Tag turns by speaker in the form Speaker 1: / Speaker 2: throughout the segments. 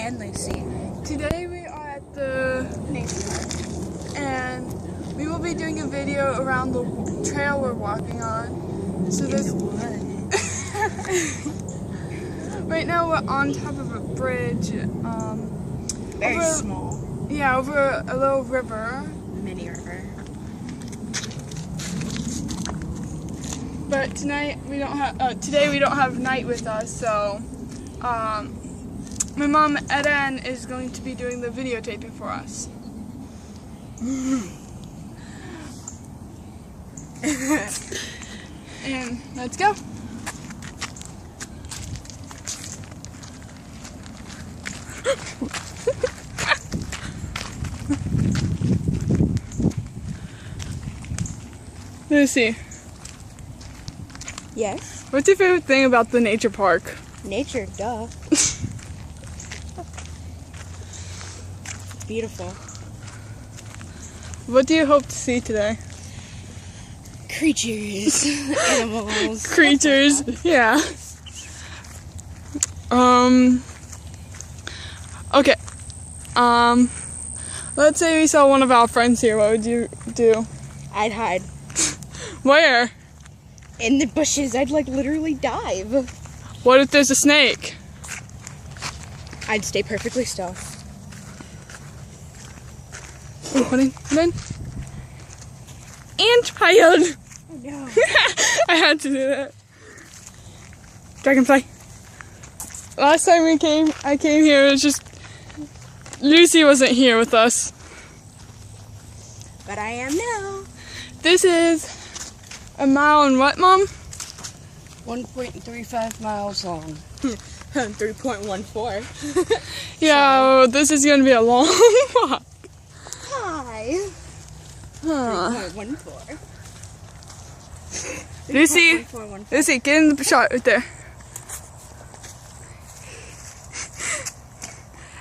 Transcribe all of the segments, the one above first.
Speaker 1: and Lucey.
Speaker 2: Today we are at the nature park, and we will be doing a video around the trail we're walking on. So there's right now we're on top of a bridge.
Speaker 1: Very small.
Speaker 2: Yeah, over a little river.
Speaker 1: Mini river.
Speaker 2: But tonight we don't have. Today we don't have Night with us, so my mom Eirene is going to be doing the videotaping for us. And let's go. Lucy.
Speaker 1: Yes?
Speaker 2: What's your favorite thing about the nature park?
Speaker 1: Nature, duh. Beautiful.
Speaker 2: What do you hope to see today?
Speaker 1: Creatures, animals.
Speaker 2: Creatures, yeah. Okay. Let's say we saw one of our friends here. What would you do?
Speaker 1: I'd hide.
Speaker 2: Where?
Speaker 1: In the bushes. I'd like literally dive.
Speaker 2: What if there's a snake?
Speaker 1: I'd stay perfectly still.
Speaker 2: Put in. And child.
Speaker 1: Oh no.
Speaker 2: I had to do that. Dragonfly. Last time I came here, it was just Lucey wasn't here with us.
Speaker 1: But I am now.
Speaker 2: This is a mile and what, Mom?
Speaker 1: 1.35 miles long. 3.14.
Speaker 2: Yeah, well, this is going to be a long walk.
Speaker 1: Hi. 3.14.
Speaker 2: Lucy, get in the shot right there.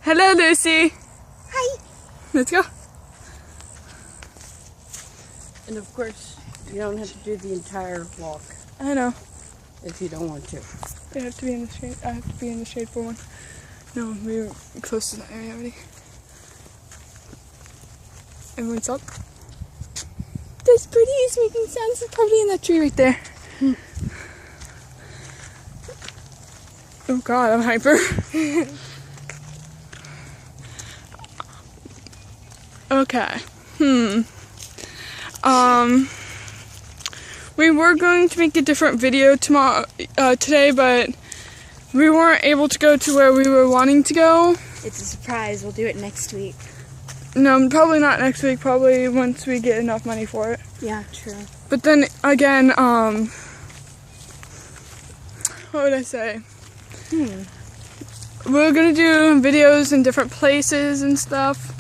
Speaker 2: Hello, Lucy.
Speaker 1: Hi.
Speaker 2: Let's go.
Speaker 3: And of course, you don't have to do the entire walk
Speaker 2: I know.
Speaker 3: if you don't want to.
Speaker 2: I have to be in the shade. I have to be in the shade for one. No, we're close to the area already. Everyone's up. There's birdies making sounds. They're probably in that tree right there. Oh God, I'm hyper. Okay. We were going to make a different video today, but we weren't able to go to where we were wanting to go.
Speaker 1: It's a surprise. We'll do it next week.
Speaker 2: No, probably not next week. Probably once we get enough money for it.
Speaker 1: Yeah, true.
Speaker 2: But then again, what would I say? We're gonna do videos in different places and stuff.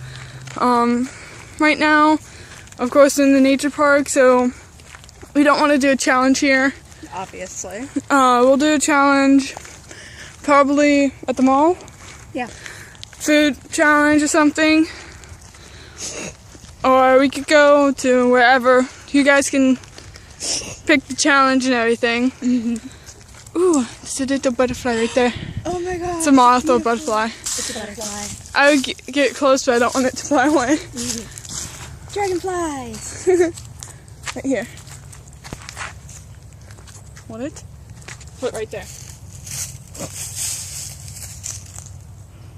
Speaker 2: Right now, of course, in the nature park, so we don't want to do a challenge here.
Speaker 1: Obviously.
Speaker 2: We'll do a challenge probably at the mall.
Speaker 1: Yeah.
Speaker 2: Food challenge or something. Or we could go to wherever. You guys can pick the challenge and everything. Ooh, there's a little butterfly right there.
Speaker 1: Oh my God.
Speaker 2: It's a moth or a butterfly.
Speaker 1: It's a butterfly.
Speaker 2: I would get close, but I don't want it to fly away.
Speaker 1: Dragonflies.
Speaker 2: Right here. Want it? Put it right there.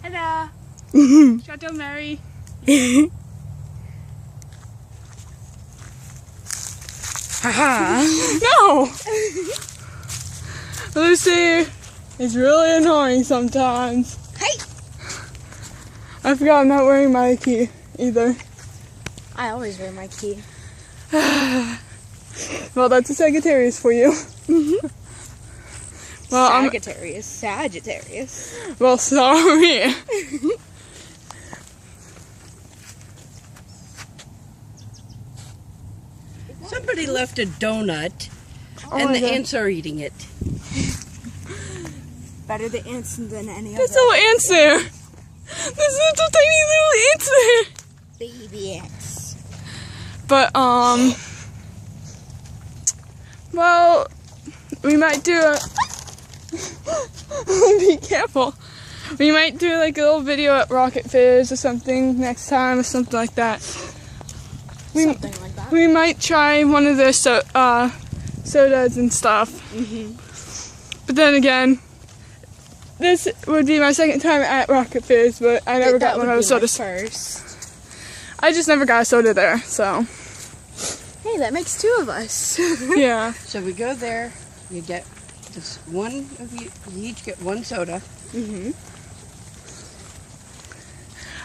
Speaker 2: Hello. Chateau Mary.
Speaker 1: Haha.
Speaker 2: No! Lucy is really annoying sometimes.
Speaker 1: Hey!
Speaker 2: I forgot I'm not wearing my key either.
Speaker 1: I always wear my key.
Speaker 2: Well, that's a Sagittarius for you. Well,
Speaker 1: Sagittarius.
Speaker 2: Well, sorry.
Speaker 3: Somebody left a donut,
Speaker 2: Oh
Speaker 3: and
Speaker 2: my
Speaker 3: the
Speaker 2: God.
Speaker 3: ants are eating it.
Speaker 1: Better the ants than any
Speaker 2: There's
Speaker 1: other.
Speaker 2: little ants there. There's little tiny little ants there.
Speaker 1: Baby ants.
Speaker 2: But, well, we might do a, be careful. We might do like a little video at Rocket Fizz or something next time or something like that.
Speaker 1: Something like that.
Speaker 2: We might try one of their sodas and stuff. But then again, this would be my second time at Rocket Fizz, but I never got one of those sodas.
Speaker 1: First.
Speaker 2: I just never got a soda there, so.
Speaker 1: Hey, that makes 2 of us.
Speaker 2: Yeah.
Speaker 3: So we go there, you get this one of you each get one soda.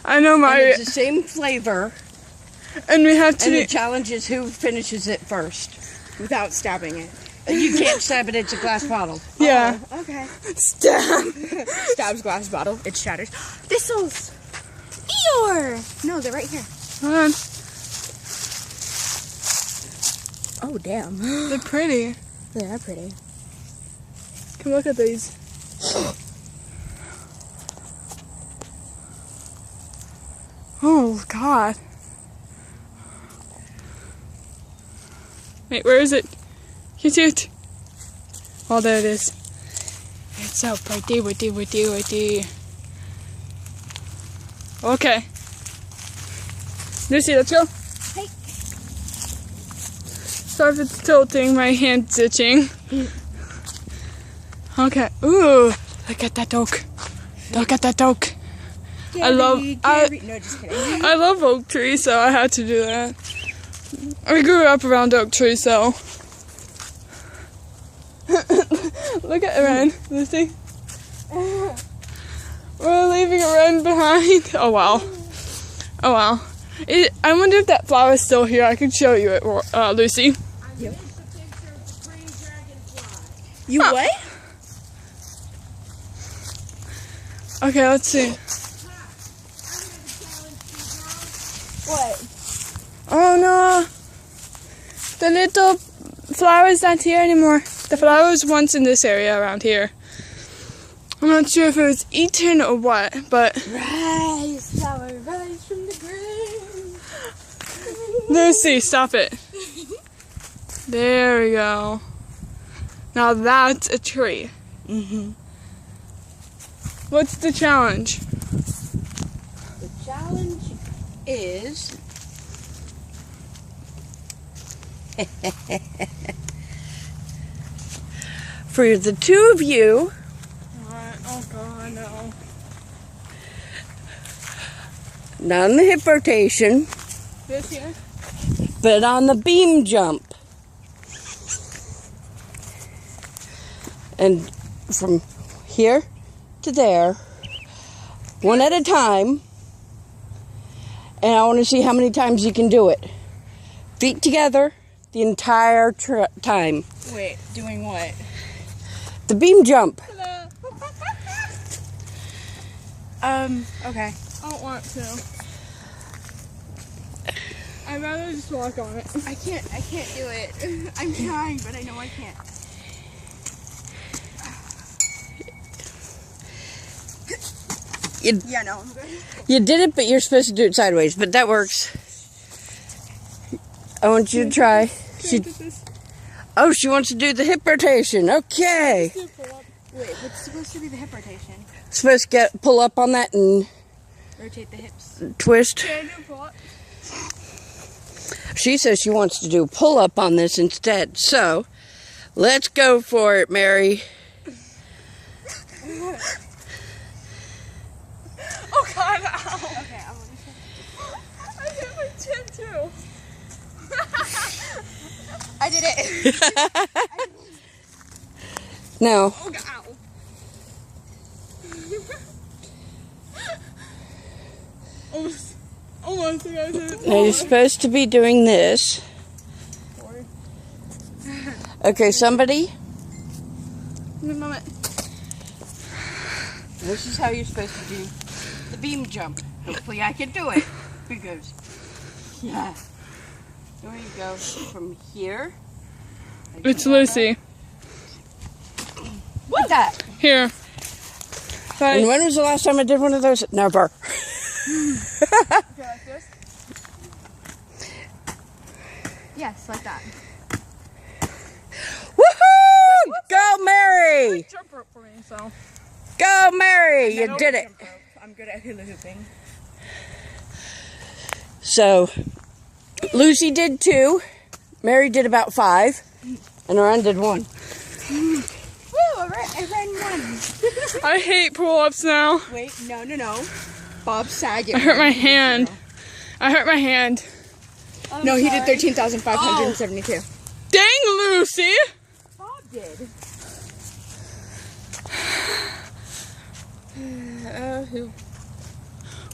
Speaker 2: I know
Speaker 3: And
Speaker 2: my.
Speaker 3: it's the same flavor.
Speaker 2: And we have to.
Speaker 3: And the challenge is who finishes it first.
Speaker 1: Without stabbing it.
Speaker 3: You can't stab it, it's a glass bottle.
Speaker 2: Yeah.
Speaker 1: Oh, okay.
Speaker 2: Stab.
Speaker 1: Stabs glass bottle. It shatters. Thistles. Eeyore. No, they're right here.
Speaker 2: Hold on.
Speaker 1: Oh, damn.
Speaker 2: They're pretty.
Speaker 1: They are pretty.
Speaker 2: Come look at these. Oh, God. Wait, where is it? You see it? Oh, there it is. It's up right there, right there, right there, right there. Okay. Lucy, let's go.
Speaker 1: Hey.
Speaker 2: Sorry if it's tilting, my hand's itching. Okay. Ooh, look at that oak. Look at that oak. I love
Speaker 1: No, just kidding.
Speaker 2: I love oak trees, so I had to do that. We grew up around oak trees, so. Look at Eirene, Lucy. We're leaving Eirene behind. Oh wow. Oh wow. I wonder if that flower is still here. I could show you it, Lucy.
Speaker 1: Yep. You what?
Speaker 2: Okay, let's see.
Speaker 1: What?
Speaker 2: Oh no. The little flower is not here anymore. The flower was once in this area around here. I'm not sure if it was eaten or what, but
Speaker 1: Rise, flower, rise from the ground.
Speaker 2: Lucy, stop it. There we go. Now that's a tree. What's the challenge?
Speaker 3: The challenge is for the 2 of you
Speaker 2: Oh God, no.
Speaker 3: not on the hip rotation,
Speaker 2: This here?
Speaker 3: but on the beam jump. And from here to there, one at a time. And I want to see how many times you can do it. Feet together the entire time.
Speaker 1: Wait, doing what?
Speaker 3: The beam jump.
Speaker 1: Okay.
Speaker 2: I don't want to. I'd rather just walk on it.
Speaker 1: I can't do it. I'm trying, but I know I can't. Yeah, no, I'm good.
Speaker 3: You did it, but you're supposed to do it sideways. But that works. I want you to try. She wants to do the hip rotation. Okay.
Speaker 1: Wait, what's supposed to be the hip rotation?
Speaker 3: Supposed to pull up on that and
Speaker 1: Rotate the hips.
Speaker 3: twist. She says she wants to do pull up on this instead. So, let's go for it, Mary.
Speaker 2: Oh God, ow.
Speaker 1: Okay, I'm gonna
Speaker 2: I hit my chin too.
Speaker 1: I did it.
Speaker 3: Now,
Speaker 2: Oh God, ow. Almost, you guys hit it.
Speaker 3: now you're supposed to be doing this. Okay, somebody.
Speaker 2: Moment.
Speaker 3: This is how you're supposed to do the beam jump. Hopefully I can do it. Here goes. Yeah. There you go. From here.
Speaker 2: It's Lucy.
Speaker 3: What's that?
Speaker 2: Here. Bye.
Speaker 3: And when was the last time I did one of those? Never.
Speaker 2: Like this?
Speaker 1: Yes, like that.
Speaker 3: Woohoo! Go, Mary!
Speaker 2: Jump rope for me, so.
Speaker 3: Go, Mary! You did it.
Speaker 1: I'm good at hula hooping.
Speaker 3: So, Lucy did 2. Mary did about 5. And Eirene did 1.
Speaker 1: Woo! I ran 1.
Speaker 2: I hate pull-ups now.
Speaker 1: Wait, no. Bob Saget.
Speaker 2: I hurt my hand.
Speaker 1: No, he did 13,572.
Speaker 2: Dang, Lucy!
Speaker 1: Bob did.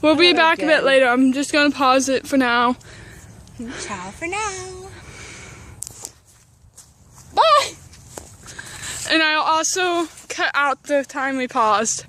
Speaker 2: We'll be back a bit later. I'm just gonna pause it for now.
Speaker 1: Ciao for now.
Speaker 2: Bye! And I'll also cut out the time we paused.